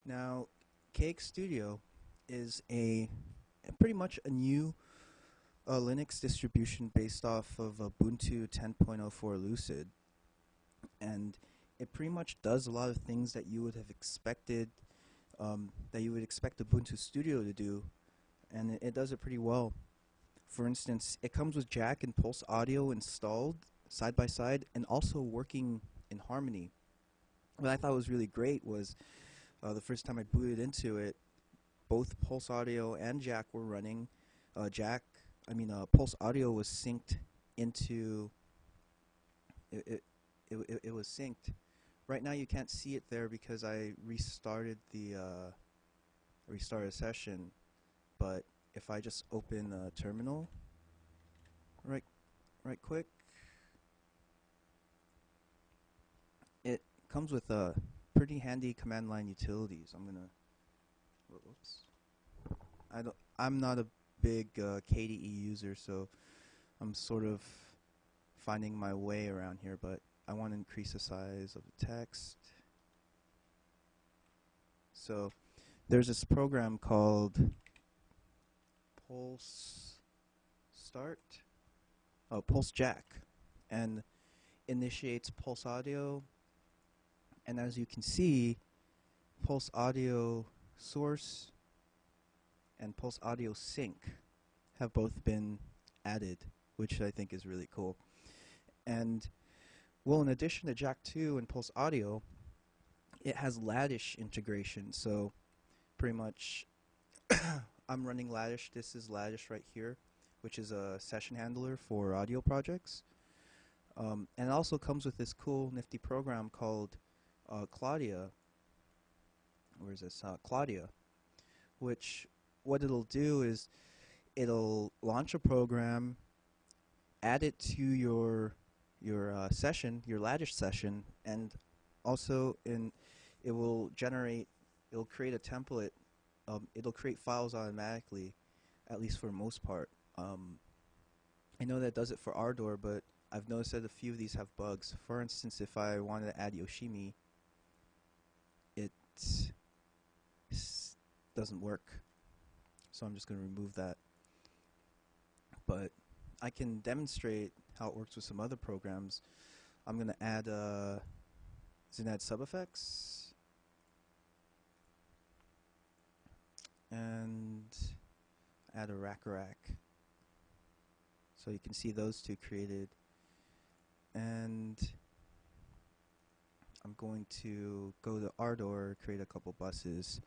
Now, KXStudio is pretty much a new Linux distribution based off of Ubuntu 10.04 Lucid, and it pretty much does a lot of things that you would have expected, that you would expect Ubuntu Studio to do, and it does it pretty well. For instance, it comes with jack and pulse audio installed side by side and also working in harmony. What I thought was really great was the first time I booted into it, both pulse audio and jack were running. Pulse audio was synced into it was synced. Right now you can't see it there because I restarted a session. But if I just open a terminal, right quick, it comes with pretty handy command line utilities. I'm not a big KDE user, so I'm sort of finding my way around here, but I want to increase the size of the text. So there's this program called Pulse Jack, and initiates pulse audio. And as you can see, pulse audio source and pulse audio sync have both been added, which I think is really cool. And well, in addition to Jack 2 and pulse audio, it has Lattice integration. So pretty much I'm running Lattice. This is Lattice right here, which is a session handler for audio projects. And it also comes with this cool nifty program called Claudia. Where is this? Claudia. Which what it'll do is it'll launch a program, add it to your session, your Lattice session, and also it'll create a template. It'll create files automatically, at least for the most part. I know that does it for Ardor, but I've noticed that a few of these have bugs. For instance, if I wanted to add Yoshimi, it doesn't work. So I'm just going to remove that. But I can demonstrate how it works with some other programs. I'm going to add Zenad SubFX and add a rack. So you can see those two created. And I'm going to go to Ardor, create a couple buses.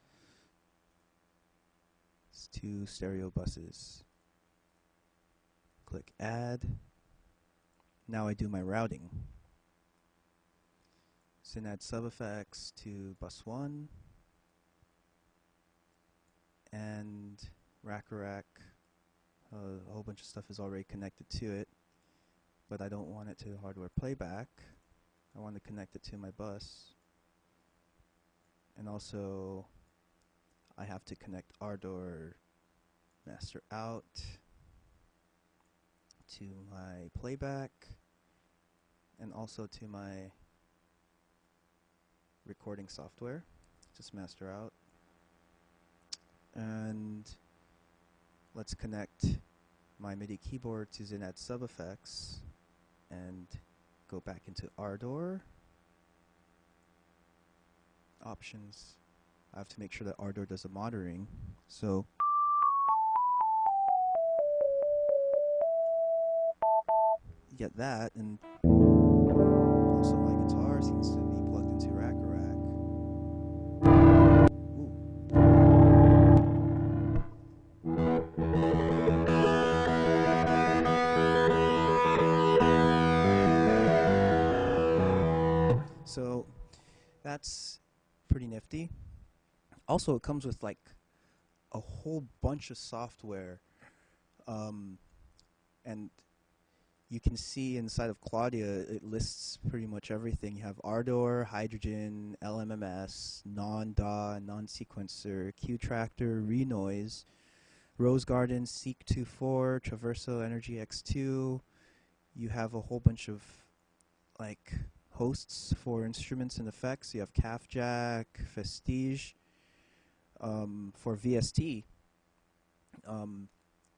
It's 2 stereo buses. Click add. Now I do my routing. Zenad SubFX to bus 1 and rack. A whole bunch of stuff is already connected to it, but I don't want it to hardware playback. I want to connect it to my bus. And also I have to connect Ardor master out to my playback and also to my recording software, just master out. And let's connect my MIDI keyboard to Zenad SubFX and go back into Ardor. Options. I have to make sure that Ardor does the monitoring. So you get that, and also my guitar seems to be plugged into rack. So that's pretty nifty. Also, it comes with like a whole bunch of software, and you can see inside of Claudia it lists pretty much everything. You have Ardor, Hydrogen, LMMS, non-DAW, non-sequencer, Q-Tractor, Renoise, Rose Garden, Seek24, Traverso Energy X2. You have a whole bunch of like hosts for instruments and effects. You have Calf Jack, Festige, for VST, um,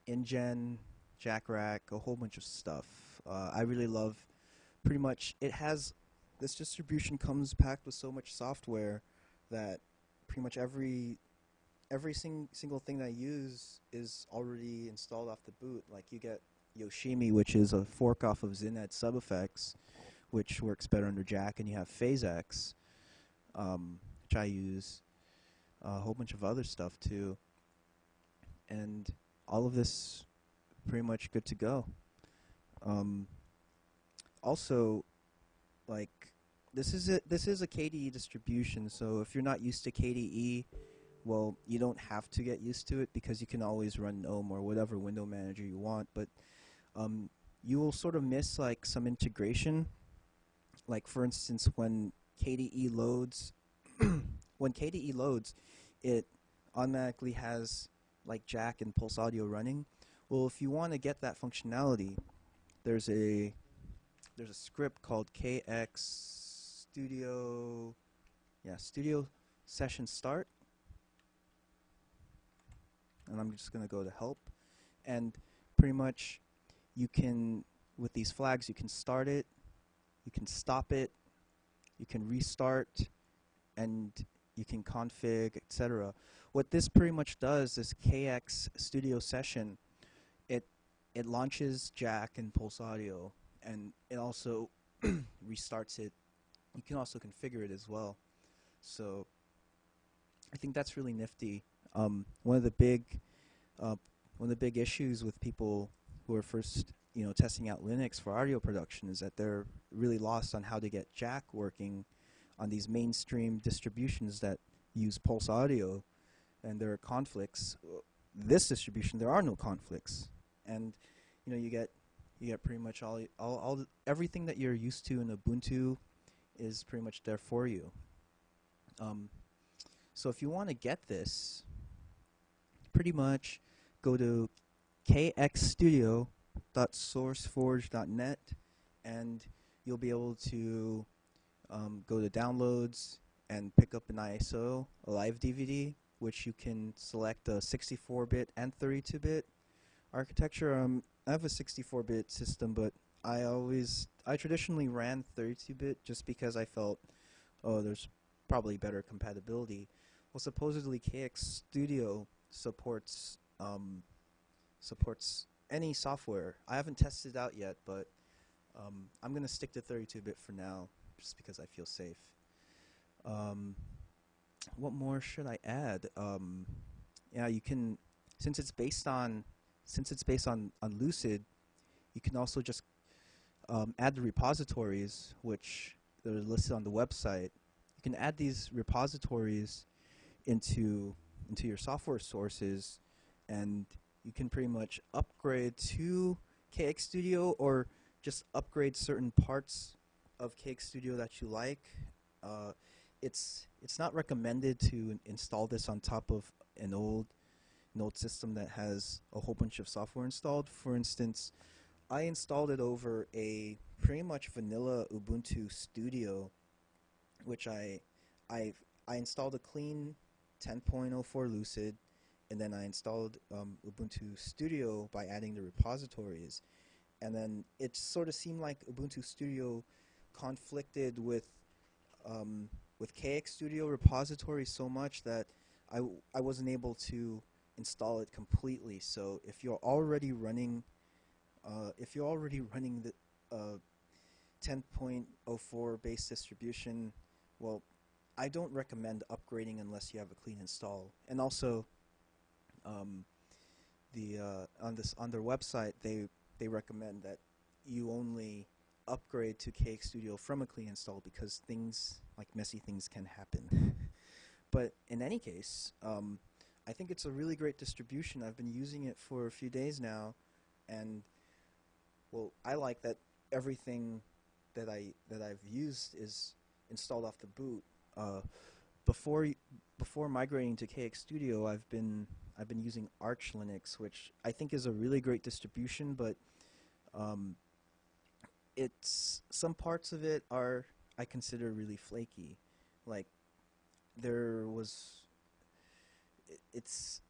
InGen, JackRack, a whole bunch of stuff. I really love. Pretty much, it has this distribution comes packed with so much software that pretty much every single thing that I use is already installed off the boot. Like you get Yoshimi, which is a fork off of Zined Sub Effects, which works better under Jack, and you have PhaseX, which I use, a whole bunch of other stuff too, and all of this pretty much good to go. Um, Also, like this is a KDE distribution, so if you're not used to KDE, well, you don't have to get used to it because you can always run GNOME or whatever window manager you want. But you will sort of miss like some integration. Like for instance, when KDE loads, when KDE loads, it automatically has like Jack and Pulse Audio running. Well, if you want to get that functionality, there's a there's a script called KXStudio, yeah, Studio Session Start, and I'm just going to go to Help, and pretty much you can, with these flags, you can start it, you can stop it, you can restart, and you can config, etc. What this pretty much does, this KXStudio Session, it it launches Jack and Pulse Audio, and it also restarts it. You can also configure it as well. So I think that's really nifty. One of the big issues with people who are first testing out Linux for audio production is that they're really lost on how to get Jack working on these mainstream distributions that use Pulse Audio, and there are conflicts. This distribution, there are no conflicts, and you get pretty much everything that you're used to in Ubuntu is pretty much there for you. So if you want to get this, pretty much go to kxstudio.sourceforge.net, and you'll be able to go to downloads and pick up an ISO, a live DVD, which you can select a 64-bit and 32-bit architecture. I have a 64-bit system, but I traditionally ran 32-bit just because I felt, oh, there's probably better compatibility. Well, supposedly KXStudio supports any software. I haven't tested it out yet, but I'm gonna stick to 32-bit for now, just because I feel safe. What more should I add? Yeah, you can, since it's based on Lucid, you can also just add the repositories, which they're listed on the website. You can add these repositories into your software sources, and you can pretty much upgrade to KXStudio or just upgrade certain parts of KXStudio that you like. It's not recommended to install this on top of an old system that has a whole bunch of software installed. For instance, I installed it over a pretty much vanilla Ubuntu Studio, which I installed a clean 10.04 Lucid, and then I installed Ubuntu Studio by adding the repositories. And then it sort of seemed like Ubuntu Studio conflicted with KXStudio repository so much that I wasn't able to install it completely. So if you're already running the 10.04 base distribution, well, I don't recommend upgrading unless you have a clean install. And also, on their website, they recommend that you only upgrade to KXStudio from a clean install because things like messy things can happen. But in any case, I think it's a really great distribution. I've been using it for a few days now, and well, I like that everything that I've used is installed off the boot. Before migrating to KXStudio, I've been using Arch Linux, which I think is a really great distribution, but it's some parts of it are I consider really flaky. Like it's,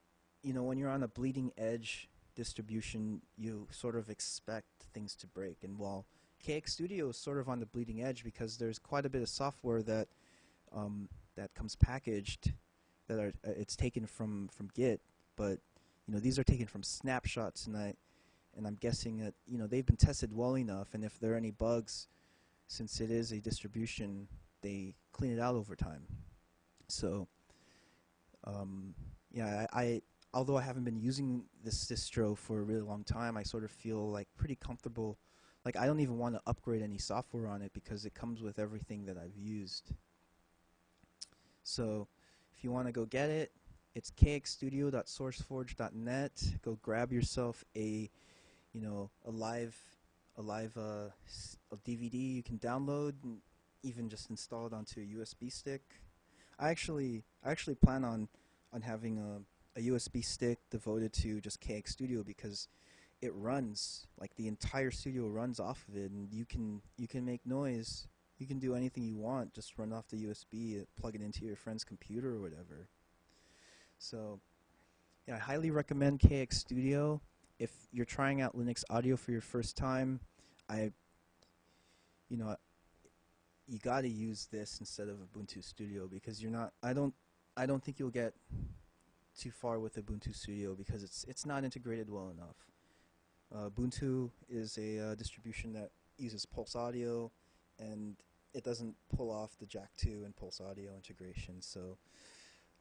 when you're on a bleeding edge distribution, you sort of expect things to break. And while KXStudio is sort of on the bleeding edge because there's quite a bit of software that comes packaged that are it's taken from Git, but these are taken from snapshots, and I'm guessing that they've been tested well enough, and if there are any bugs, since it is a distribution, they clean it out over time. So yeah, I although I haven't been using this distro for a really long time, I sort of feel like pretty comfortable. Like I don't even want to upgrade any software on it because it comes with everything that I've used. So if you want to go get it, it's kxstudio.sourceforge.net. Go grab yourself a a DVD you can download and even just install it onto a USB stick. I actually plan on having a USB stick devoted to just KXStudio because it runs, like the entire studio runs off of it, and you can make noise. You can do anything you want. Just run off the USB, plug it into your friend's computer or whatever. So yeah, I highly recommend KXStudio. If you're trying out Linux audio for your first time, I you know you got to use this instead of Ubuntu Studio because you're not. I don't think you'll get too far with Ubuntu Studio because it's not integrated well enough. Ubuntu is a distribution that uses Pulse Audio, and it doesn't pull off the Jack 2 and Pulse Audio integration. So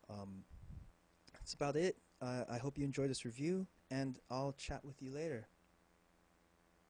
that's about it. I hope you enjoyed this review, and I'll chat with you later.